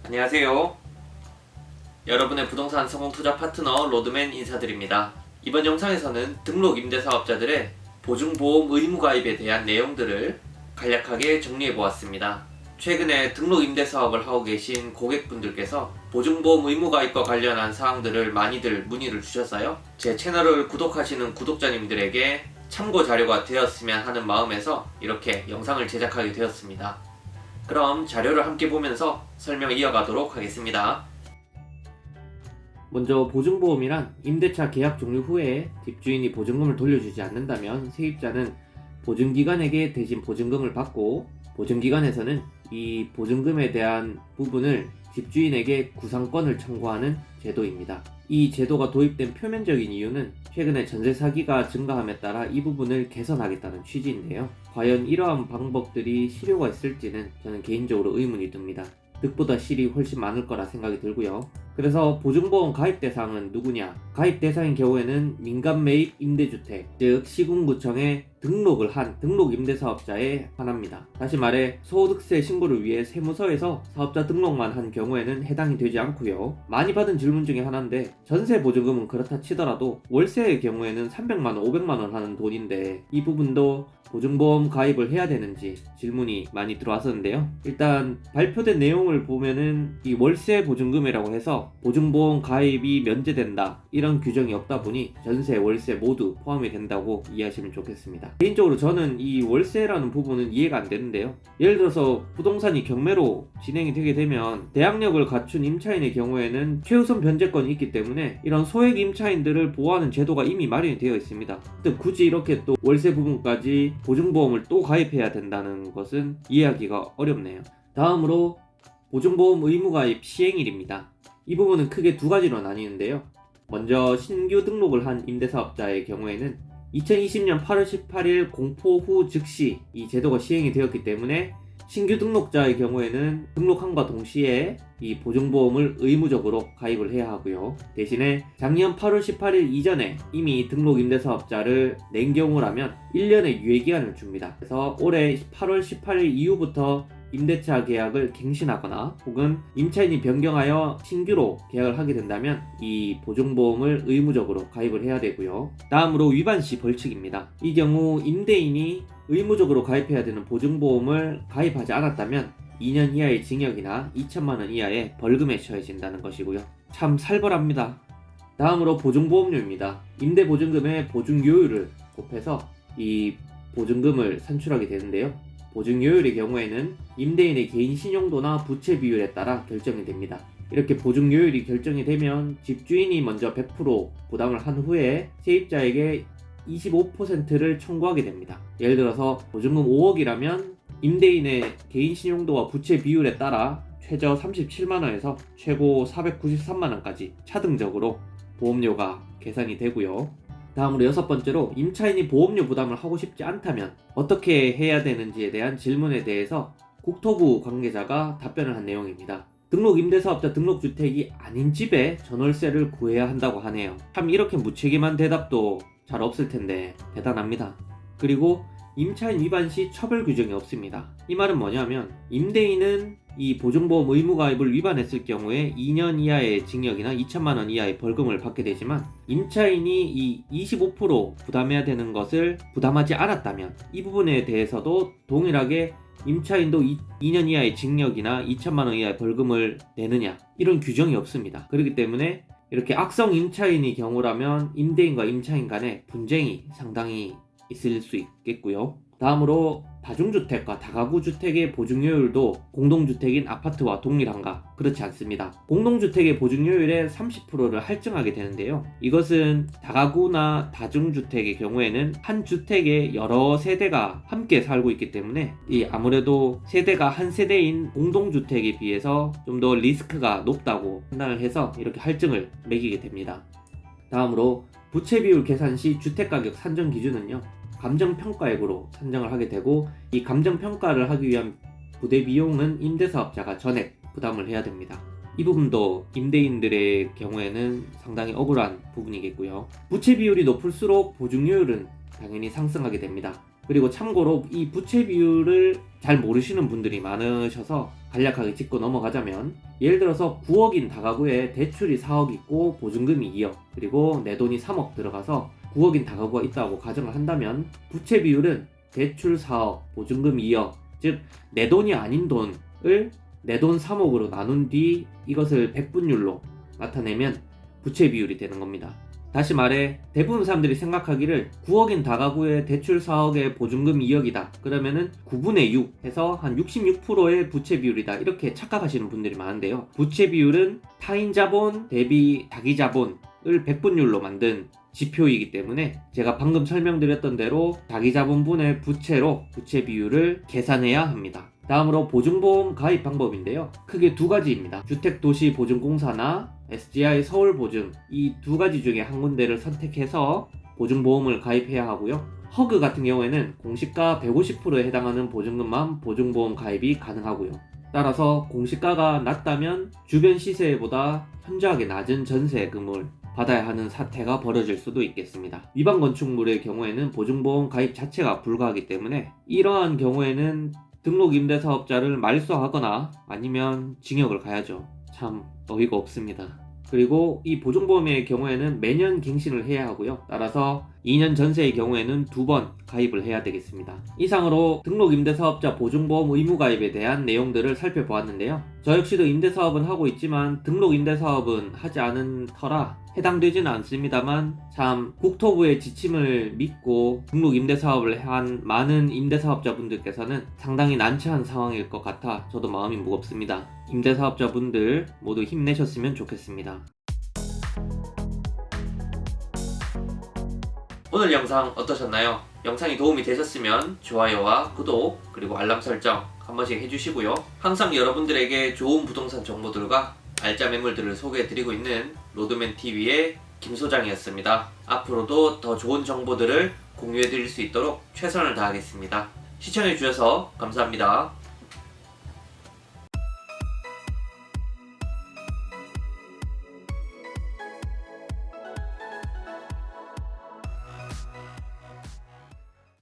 안녕하세요. 여러분의 부동산 성공 투자 파트너 로드맨 인사드립니다. 이번 영상에서는 등록 임대사업자들의 보증보험 의무가입에 대한 내용들을 간략하게 정리해 보았습니다. 최근에 등록 임대사업을 하고 계신 고객분들께서 보증보험 의무가입과 관련한 사항들을 많이들 문의를 주셨어요. 제 채널을 구독하시는 구독자님들에게 참고 자료가 되었으면 하는 마음에서 이렇게 영상을 제작하게 되었습니다. 그럼 자료를 함께 보면서 설명 이어가도록 하겠습니다. 먼저 보증보험이란 임대차 계약 종료 후에 집주인이 보증금을 돌려주지 않는다면 세입자는 보증기관에게 대신 보증금을 받고 보증기관에서는 이 보증금에 대한 부분을 집주인에게 구상권을 청구하는 제도입니다. 이 제도가 도입된 표면적인 이유는 최근에 전세 사기가 증가함에 따라 이 부분을 개선하겠다는 취지인데요. 과연 이러한 방법들이 실효가 있을지는 저는 개인적으로 의문이 듭니다. 득보다 실이 훨씬 많을 거라 생각이 들고요. 그래서 보증보험 가입 대상은 누구냐? 가입 대상인 경우에는 민간매입 임대주택, 즉 시군구청에 등록을 한 등록 임대사업자에 한합니다. 다시 말해 소득세 신고를 위해 세무서에서 사업자 등록만 한 경우에는 해당이 되지 않고요. 많이 받은 질문 중에 하나인데 전세 보증금은 그렇다 치더라도 월세의 경우에는 300만원, 500만원 하는 돈인데 이 부분도 보증보험 가입을 해야 되는지 질문이 많이 들어왔었는데요. 일단 발표된 내용을 보면은 이 월세 보증금이라고 해서 보증보험 가입이 면제된다 이런 규정이 없다 보니 전세, 월세 모두 포함이 된다고 이해하시면 좋겠습니다. 개인적으로 저는 이 월세라는 부분은 이해가 안 되는데요. 예를 들어서 부동산이 경매로 진행이 되게 되면 대항력을 갖춘 임차인의 경우에는 최우선 변제권이 있기 때문에 이런 소액 임차인들을 보호하는 제도가 이미 마련이 되어 있습니다. 근데 굳이 이렇게 또 월세 부분까지 보증보험을 또 가입해야 된다는 것은 이해하기가 어렵네요. 다음으로 보증보험 의무가입 시행일입니다. 이 부분은 크게 두 가지로 나뉘는데요. 먼저 신규 등록을 한 임대사업자의 경우에는 2020년 8월 18일 공포 후 즉시 이 제도가 시행이 되었기 때문에 신규 등록자의 경우에는 등록함과 동시에 이 보증보험을 의무적으로 가입을 해야 하고요. 대신에 작년 8월 18일 이전에 이미 등록 임대사업자를 낸 경우라면 1년의 유예기간을 줍니다. 그래서 올해 8월 18일 이후부터 임대차 계약을 갱신하거나 혹은 임차인이 변경하여 신규로 계약을 하게 된다면 이 보증보험을 의무적으로 가입을 해야 되고요. 다음으로 위반 시 벌칙입니다. 이 경우 임대인이 의무적으로 가입해야 되는 보증보험을 가입하지 않았다면 2년 이하의 징역이나 2천만원 이하의 벌금에 처해진다는 것이고요. 참 살벌합니다. 다음으로 보증보험료입니다. 임대보증금의 보증요율을 곱해서 이 보증금을 산출하게 되는데요. 보증요율의 경우에는 임대인의 개인 신용도나 부채 비율에 따라 결정이 됩니다. 이렇게 보증요율이 결정이 되면 집주인이 먼저 100% 부담을 한 후에 세입자에게 25%를 청구하게 됩니다. 예를 들어서 보증금 5억이라면 임대인의 개인 신용도와 부채 비율에 따라 최저 37만원에서 최고 493만원까지 차등적으로 보험료가 계산이 되고요. 다음으로 여섯 번째로 임차인이 보험료 부담을 하고 싶지 않다면 어떻게 해야 되는지에 대한 질문에 대해서 국토부 관계자가 답변을 한 내용입니다. 등록 임대사업자 등록주택이 아닌 집에 전월세를 구해야 한다고 하네요. 참 이렇게 무책임한 대답도 잘 없을 텐데 대단합니다. 그리고 임차인 위반 시 처벌 규정이 없습니다. 이 말은 뭐냐면 임대인은 이 보증보험 의무가입을 위반했을 경우에 2년 이하의 징역이나 2천만원 이하의 벌금을 받게 되지만 임차인이 이 25% 부담해야 되는 것을 부담하지 않았다면 이 부분에 대해서도 동일하게 임차인도 2년 이하의 징역이나 2천만원 이하의 벌금을 내느냐 이런 규정이 없습니다. 그렇기 때문에 이렇게 악성 임차인의 경우라면 임대인과 임차인 간의 분쟁이 상당히 있을 수 있겠고요. 다음으로 다중주택과 다가구 주택의 보증료율도 공동주택인 아파트와 동일한가? 그렇지 않습니다. 공동주택의 보증료율의 30%를 할증하게 되는데요. 이것은 다가구나 다중주택의 경우에는 한 주택에 여러 세대가 함께 살고 있기 때문에 아무래도 세대가 한 세대인 공동주택에 비해서 좀 더 리스크가 높다고 판단을 해서 이렇게 할증을 매기게 됩니다. 다음으로 부채비율 계산 시 주택가격 산정 기준은요. 감정평가액으로 산정을 하게 되고 이 감정평가를 하기 위한 부대 비용은 임대사업자가 전액 부담을 해야 됩니다. 이 부분도 임대인들의 경우에는 상당히 억울한 부분이겠고요. 부채 비율이 높을수록 보증료율은 당연히 상승하게 됩니다. 그리고 참고로 이 부채 비율을 잘 모르시는 분들이 많으셔서 간략하게 짚고 넘어가자면, 예를 들어서 9억인 다가구에 대출이 4억 있고 보증금이 2억, 그리고 내 돈이 3억 들어가서 9억인 다가구가 있다고 가정을 한다면, 부채 비율은 대출 4억, 보증금 2억, 즉 내 돈이 아닌 돈을 내 돈 3억으로 나눈 뒤 이것을 백분율로 나타내면 부채 비율이 되는 겁니다. 다시 말해, 대부분 사람들이 생각하기를 9억인 다가구에 대출 4억에 보증금 2억이다. 그러면은 9분의 6 해서 한 66%의 부채 비율이다. 이렇게 착각하시는 분들이 많은데요. 부채 비율은 타인 자본 대비 자기 자본을 백분율로 만든 지표이기 때문에 제가 방금 설명드렸던 대로 자기 자본분의 부채로 부채 비율을 계산해야 합니다. 다음으로 보증보험 가입 방법인데요. 크게 두 가지입니다. 주택도시보증공사나 SGI 서울보증, 이 두 가지 중에 한 군데를 선택해서 보증보험을 가입해야 하고요. 허그 같은 경우에는 공시가 150%에 해당하는 보증금만 보증보험 가입이 가능하고요. 따라서 공시가가 낮다면 주변 시세보다 현저하게 낮은 전세금을 받아야 하는 사태가 벌어질 수도 있겠습니다. 위반 건축물의 경우에는 보증보험 가입 자체가 불가하기 때문에 이러한 경우에는 등록 임대사업자를 말소하거나 아니면 징역을 가야죠. 참 어이가 없습니다. 그리고 이 보증보험의 경우에는 매년 갱신을 해야 하고요. 따라서 2년 전세의 경우에는 2번 가입을 해야 되겠습니다. 이상으로 등록 임대사업자 보증보험 의무가입에 대한 내용들을 살펴보았는데요. 저 역시도 임대사업은 하고 있지만 등록 임대사업은 하지 않은 터라 해당되지는 않습니다만, 참 국토부의 지침을 믿고 등록 임대사업을 한 많은 임대사업자분들께서는 상당히 난처한 상황일 것 같아 저도 마음이 무겁습니다. 임대사업자분들 모두 힘내셨으면 좋겠습니다. 오늘 영상 어떠셨나요? 영상이 도움이 되셨으면 좋아요와 구독, 그리고 알람 설정 한 번씩 해주시고요. 항상 여러분들에게 좋은 부동산 정보들과 알짜 매물들을 소개해드리고 있는 로드맨TV의 김소장이었습니다. 앞으로도 더 좋은 정보들을 공유해드릴 수 있도록 최선을 다하겠습니다. 시청해주셔서 감사합니다.